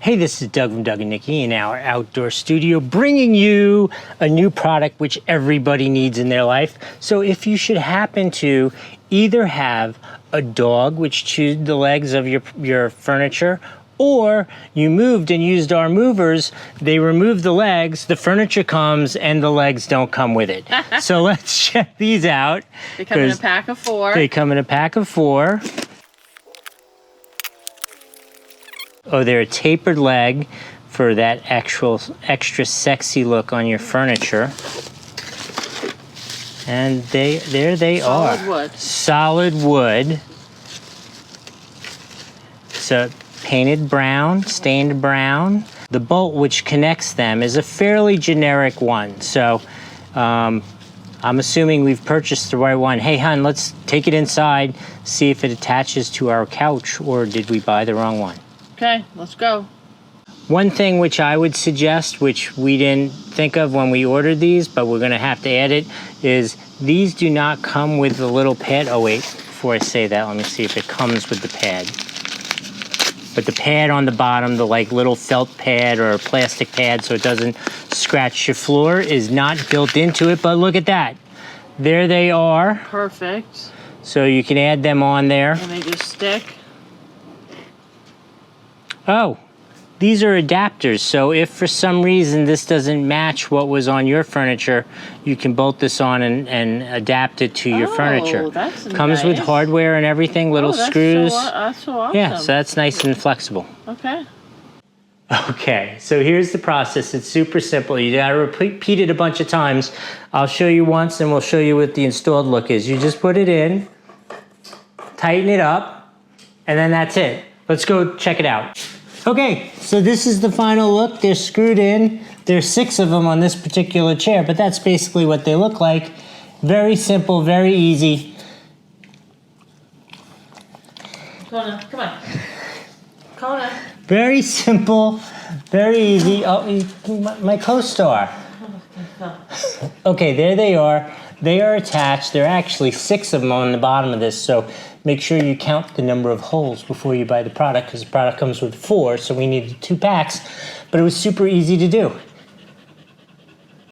Hey, this is Doug from Doug and Nikki in our outdoor studio, bringing you a new product which everybody needs in their life. So if you should happen to either have a dog which chewed the legs of your furniture, or you moved and used our movers, they remove the legs, the furniture comes, and the legs don't come with it. So let's check these out. They come in a pack of 4. They come in a pack of 4. Oh, they're a tapered leg for that extra sexy look on your furniture. And there they are. Solid wood. Solid wood. So painted brown, stained brown. The bolt which connects them is a fairly generic one. So I'm assuming we've purchased the right one. Hey, hon, let's take it inside, see if it attaches to our couch, or did we buy the wrong one? Okay, let's go. One thing which I would suggest, which we didn't think of when we ordered these, but we're gonna have to add it, is these do not come with the little pad. Oh wait, before I say that, let me see if it comes with the pad. But the pad on the bottom, the like little felt pad or plastic pad so it doesn't scratch your floor, is not built into it, but look at that. There they are. Perfect. So you can add them on there. And they just stick. Oh, these are adapters, so if for some reason this doesn't match what was on your furniture, you can bolt this on and adapt it to your furniture. That's Comes nice. with hardware and everything, little screws. That's so awesome. Yeah, so that's nice and flexible. Okay. Okay, so here's the process. It's super simple. You gotta repeat it a bunch of times. I'll show you once and we'll show you what the installed look is. You just put it in, tighten it up, and then that's it. Let's go check it out. Okay, so this is the final look. They're screwed in. There's 6 of them on this particular chair, but that's basically what they look like. Very simple, very easy. Kona, come on. Kona. Very simple, very easy. Oh, my co-star. Okay, there they are. They are attached. There are actually 6 of them on the bottom of this, so make sure you count the number of holes before you buy the product, because the product comes with 4, so we needed 2 packs, but it was super easy to do.